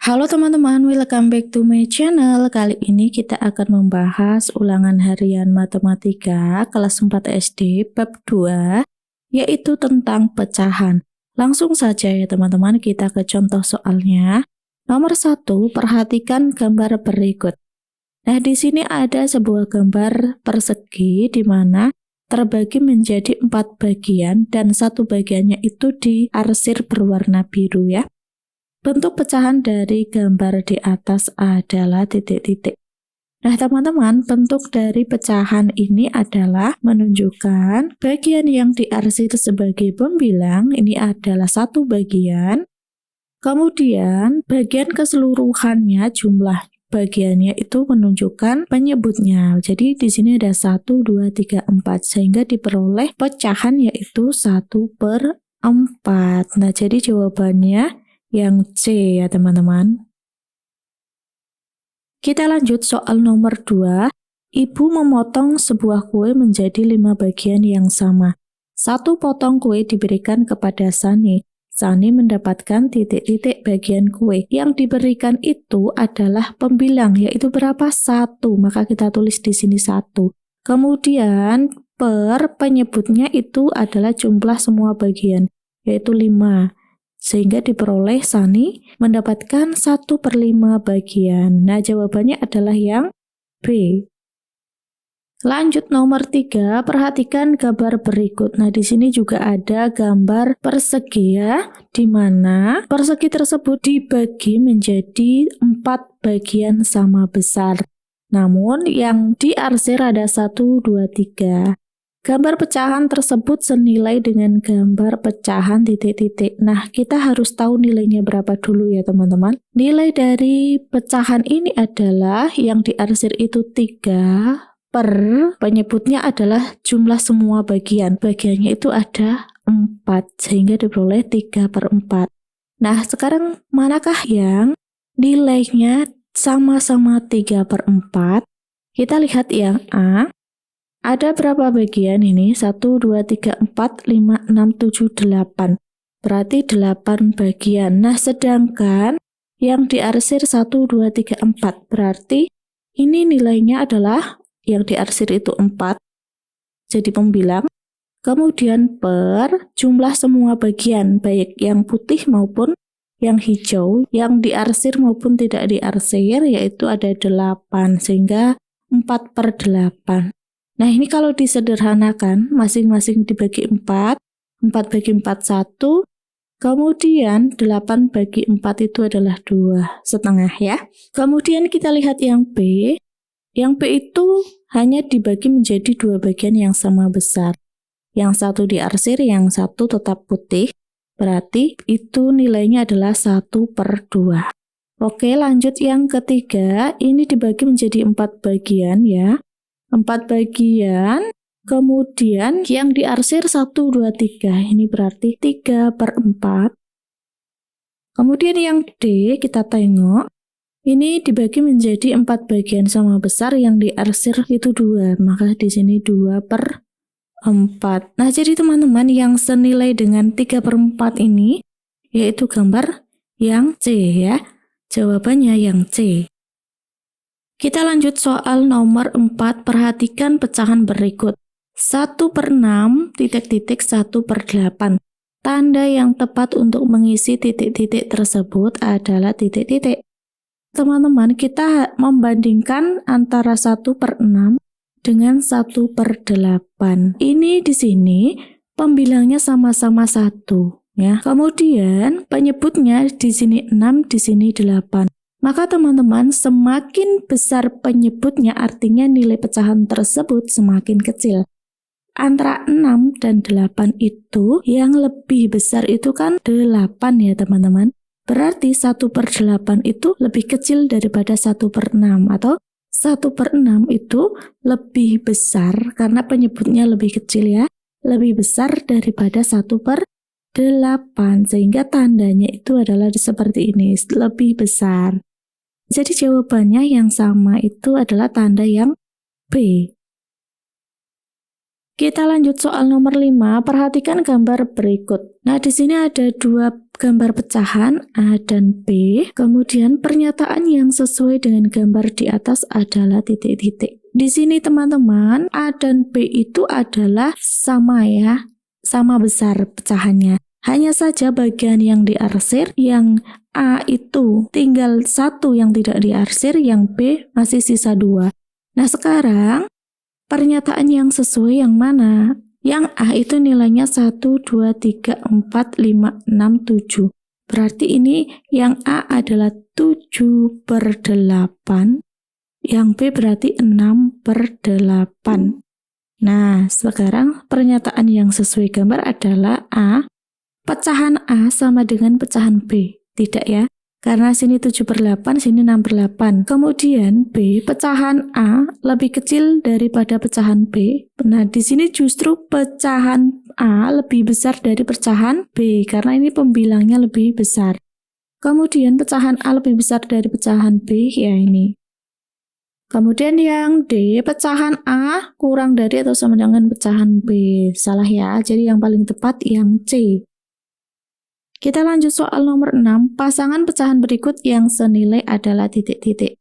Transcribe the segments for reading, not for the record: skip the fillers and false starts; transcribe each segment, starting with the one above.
Halo teman-teman, welcome back to my channel. Kali ini kita akan membahas ulangan harian matematika kelas 4 SD bab 2, yaitu tentang pecahan. Langsung saja ya teman-teman, kita ke contoh soalnya. Nomor 1, perhatikan gambar berikut. Nah, di sini ada sebuah gambar persegi di mana terbagi menjadi 4 bagian dan satu bagiannya itu diarsir berwarna biru ya. Bentuk pecahan dari gambar di atas adalah titik-titik. Nah teman-teman, bentuk dari pecahan ini adalah menunjukkan bagian yang diarsir sebagai pembilang, ini adalah satu bagian. Kemudian bagian keseluruhannya, jumlah bagiannya itu menunjukkan penyebutnya. Jadi di sini ada 1, 2, 3, 4, sehingga diperoleh pecahan yaitu 1/4. Nah jadi jawabannya yang C ya teman-teman. Kita lanjut soal nomor 2. Ibu memotong sebuah kue menjadi 5 bagian yang sama. Satu potong kue diberikan kepada Sani. Sani mendapatkan titik-titik bagian kue. Yang diberikan itu adalah pembilang, yaitu berapa? 1. Maka kita tulis di sini 1. Kemudian per penyebutnya itu adalah jumlah semua bagian, yaitu 5. Sehingga diperoleh Sani mendapatkan 1/5 bagian. Nah, jawabannya adalah yang B. Lanjut nomor 3, perhatikan gambar berikut. Nah, di sini juga ada gambar persegi ya, di mana persegi tersebut dibagi menjadi 4 bagian sama besar. Namun, yang diarsir ada 1, 2, 3. Gambar pecahan tersebut senilai dengan gambar pecahan titik-titik. Nah, kita harus tahu nilainya berapa dulu ya teman-teman. Nilai dari pecahan ini adalah yang diarsir itu 3 per penyebutnya adalah jumlah semua bagian. Bagiannya itu ada 4, sehingga diperoleh 3/4. Nah, sekarang manakah yang nilainya sama-sama 3/4? Kita lihat yang A. Ada berapa bagian ini? 1, 2, 3, 4, 5, 6, 7, 8. Berarti 8 bagian. Nah, sedangkan yang diarsir 1, 2, 3, 4. Berarti ini nilainya adalah yang diarsir itu 4. Jadi pembilang. Kemudian per jumlah semua bagian, baik yang putih maupun yang hijau, yang diarsir maupun tidak diarsir, yaitu ada 8. Sehingga 4/8. Nah, ini kalau disederhanakan, masing-masing dibagi 4, 4 bagi 4, 1, kemudian 8 bagi 4 itu adalah 2,5 ya. Kemudian kita lihat yang B. Yang B itu hanya dibagi menjadi 2 bagian yang sama besar. Yang satu diarsir, yang satu tetap putih. Berarti itu nilainya adalah 1/2. Oke, lanjut yang ketiga. Ini dibagi menjadi 4 bagian ya. 4 bagian, kemudian yang diarsir 1, 2, 3, ini berarti 3/4. Kemudian yang D, kita tengok, ini dibagi menjadi 4 bagian sama besar, yang diarsir itu 2, maka di sini 2/4. Nah, jadi teman-teman yang senilai dengan 3/4 ini, yaitu gambar yang C ya, jawabannya yang C. Kita lanjut soal nomor 4, perhatikan pecahan berikut. 1/6, titik-titik 1/8. Tanda yang tepat untuk mengisi titik-titik tersebut adalah titik-titik. Teman-teman, kita membandingkan antara 1/6 dengan 1/8. Ini di sini pembilangnya sama-sama 1 ya. Kemudian penyebutnya di sini 6, di sini 8. Maka teman-teman, semakin besar penyebutnya artinya nilai pecahan tersebut semakin kecil. Antara 6 dan 8 itu yang lebih besar itu kan 8 ya teman-teman. Berarti 1/8 itu lebih kecil daripada 1/6, atau 1/6 itu lebih besar karena penyebutnya lebih kecil ya. Lebih besar daripada 1/8, sehingga tandanya itu adalah seperti ini, lebih besar. Jadi jawabannya yang sama itu adalah tanda yang B. Kita lanjut soal nomor 5, perhatikan gambar berikut. Nah, di sini ada 2 gambar pecahan A dan B, kemudian pernyataan yang sesuai dengan gambar di atas adalah titik-titik. Di sini teman-teman, A dan B itu adalah sama ya, sama besar pecahannya. Hanya saja bagian yang diarsir, yang A itu tinggal 1 yang tidak diarsir, yang B masih sisa 2. Nah sekarang, pernyataan yang sesuai yang mana? Yang A itu nilainya 1, 2, 3, 4, 5, 6, 7. Berarti ini yang A adalah 7/8. Yang B berarti 6/8. Nah, sekarang pernyataan yang sesuai gambar adalah A. Pecahan A sama dengan pecahan B. Tidak ya? Karena sini 7/8, sini 6/8. Kemudian B, pecahan A lebih kecil daripada pecahan B. Nah, di sini justru pecahan A lebih besar dari pecahan B, karena ini pembilangnya lebih besar. Kemudian pecahan A lebih besar dari pecahan B, ya ini. Kemudian yang D, pecahan A kurang dari atau sama dengan pecahan B. Salah ya, jadi yang paling tepat yang C. Kita lanjut soal nomor 6, pasangan pecahan berikut yang senilai adalah titik-titik.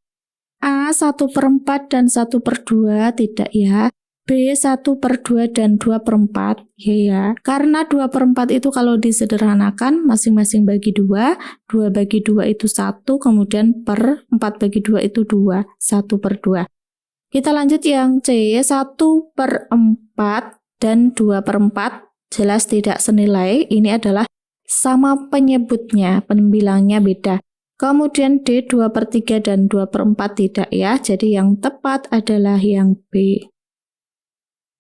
A 1/4 dan 1/2 tidak ya. B 1/2 dan 2/4 ya. Karena 2/4 itu kalau disederhanakan masing-masing bagi 2, 2 bagi 2 itu 1, kemudian per 4 bagi 2 itu 2, 1/2. Kita lanjut yang C, 1/4 dan 2/4 jelas tidak senilai, ini adalah sama penyebutnya, pembilangnya beda. Kemudian D 2/3 dan 2/4 tidak ya, jadi yang tepat adalah yang B.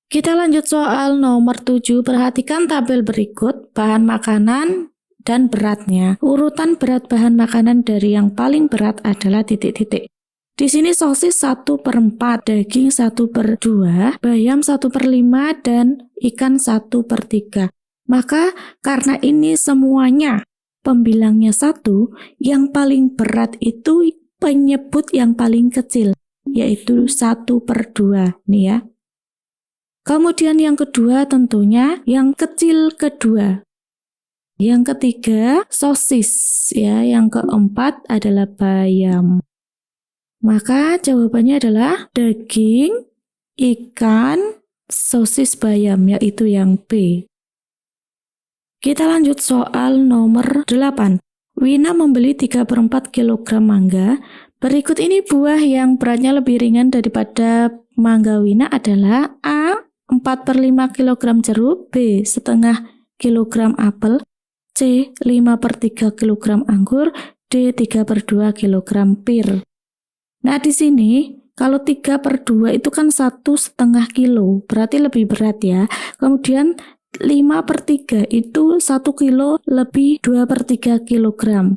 Kita lanjut soal nomor 7, perhatikan tabel berikut, bahan makanan dan beratnya. Urutan berat bahan makanan dari yang paling berat adalah titik-titik. Di sini sosis 1/4, daging 1/2, bayam 1/5, dan ikan 1/3. Maka karena ini semuanya pembilangnya 1, yang paling berat itu penyebut yang paling kecil, yaitu 1/2 nih ya. Kemudian yang kedua tentunya yang kecil kedua. Yang ketiga sosis ya, yang keempat adalah bayam. Maka jawabannya adalah daging, ikan, sosis, bayam, yaitu yang B. Kita lanjut soal nomor 8. Wina membeli 3/4 kg mangga. Berikut ini buah yang beratnya lebih ringan daripada mangga Wina adalah A 4/5 kg jeruk, B setengah kilogram apel, C 5/3 kg anggur, D 3/2 kg pir. Nah di sini kalau 3/2 itu kan 1,5 kilo, berarti lebih berat ya. Kemudian 5/3 itu 1 kilo lebih 2/3 kilogram.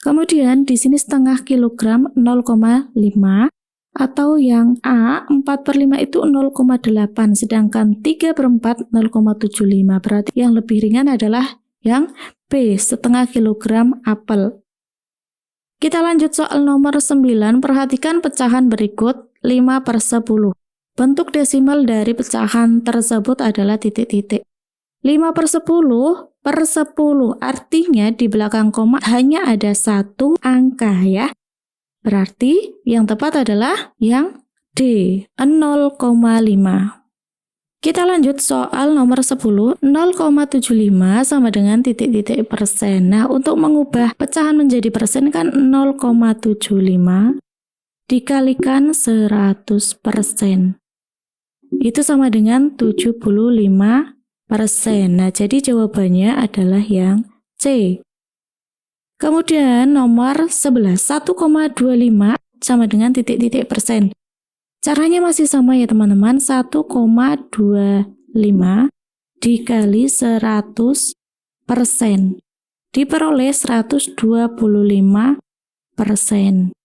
Kemudian di sini setengah kilogram 0,5, atau yang A 4/5 itu 0,8, sedangkan 3/4 0,75. Berarti yang lebih ringan adalah yang B setengah kilogram apel. Kita lanjut soal nomor 9, perhatikan pecahan berikut 5/10. Bentuk desimal dari pecahan tersebut adalah titik-titik. 5/10 artinya di belakang koma hanya ada satu angka ya. Berarti yang tepat adalah yang D, 0,5. Kita lanjut soal nomor 10, 0,75 sama dengan titik-titik persen. Nah, untuk mengubah pecahan menjadi persen kan 0,75 dikalikan 100%. Itu sama dengan 75%. Nah, jadi jawabannya adalah yang C. Kemudian nomor 11, 1,25 sama dengan titik-titik persen. Caranya masih sama ya teman-teman, 1,25 dikali 100% diperoleh 125%.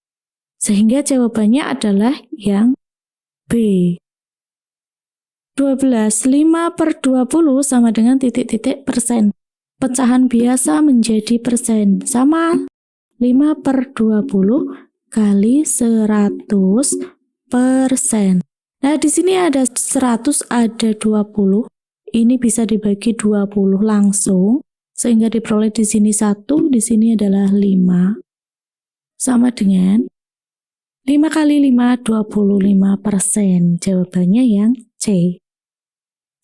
Sehingga jawabannya adalah yang B. 12, 5/20 sama dengan titik-titik persen. Pecahan biasa menjadi persen, sama 5/20 kali 100%. Nah, di sini ada 100, ada 20. Ini bisa dibagi 20 langsung. Sehingga diperoleh di sini 1, di sini adalah 5. Sama dengan 5 kali 5, 25%. Jawabannya yang C.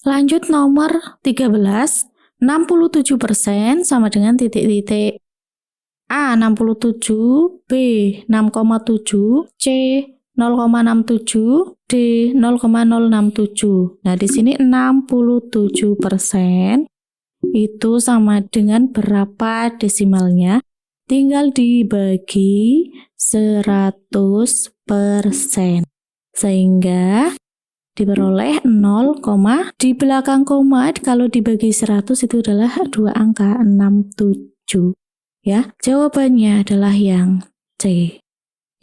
Lanjut nomor 13, 67% sama dengan titik-titik. A 67, B 6,7, C 0,67, D 0,067. Nah, di sini 67% itu sama dengan berapa desimalnya? Tinggal dibagi 100%. Sehingga diperoleh 0, di belakang koma kalau dibagi 100 itu adalah 2 angka 67. Ya, jawabannya adalah yang C.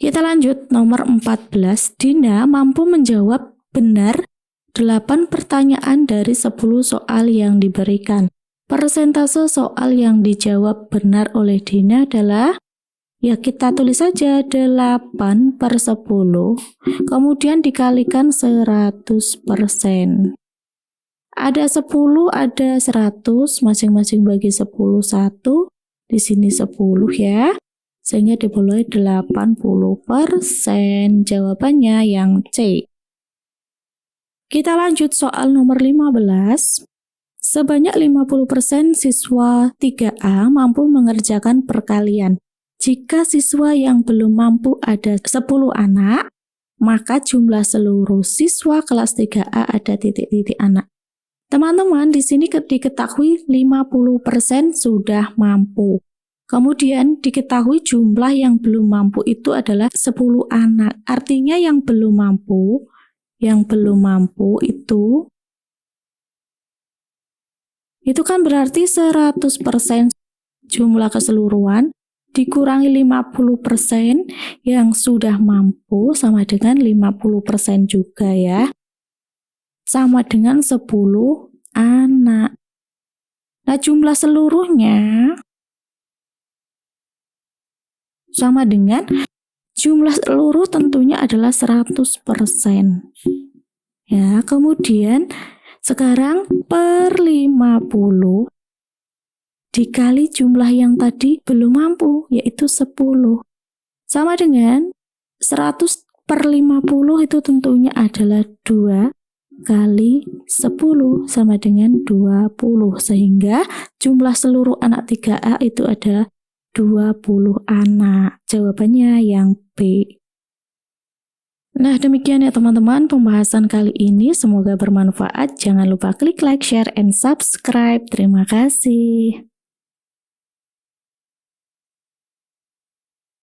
Kita lanjut nomor 14. Dina mampu menjawab benar 8 pertanyaan dari 10 soal yang diberikan. Persentase soal yang dijawab benar oleh Dina adalah, ya kita tulis saja 8/10, kemudian dikalikan 100%. Ada 10, ada 100, masing-masing bagi 10, 1. Di sini 10 ya, sehingga diperoleh 80%. Jawabannya yang C. Kita lanjut soal nomor 15. Sebanyak 50% siswa 3A mampu mengerjakan perkalian. Jika siswa yang belum mampu ada 10 anak, maka jumlah seluruh siswa kelas 3A ada titik-titik anak. Teman-teman, di sini diketahui 50% sudah mampu. Kemudian diketahui jumlah yang belum mampu itu adalah 10 anak. Artinya yang belum mampu itu kan berarti 100% jumlah keseluruhan dikurangi 50% yang sudah mampu sama dengan 50% juga ya. Sama dengan 10 anak. Nah, jumlah seluruhnya sama dengan jumlah seluruh tentunya adalah 100%. Ya, kemudian sekarang per 50 dikali jumlah yang tadi belum mampu, yaitu 10. Sama dengan 100/50 itu tentunya adalah 2 kali 10 sama dengan 20, sehingga jumlah seluruh anak 3A itu ada 20 anak. Jawabannya yang B. Nah, demikian ya teman-teman pembahasan kali ini, semoga bermanfaat. Jangan lupa klik like, share, and subscribe. Terima kasih.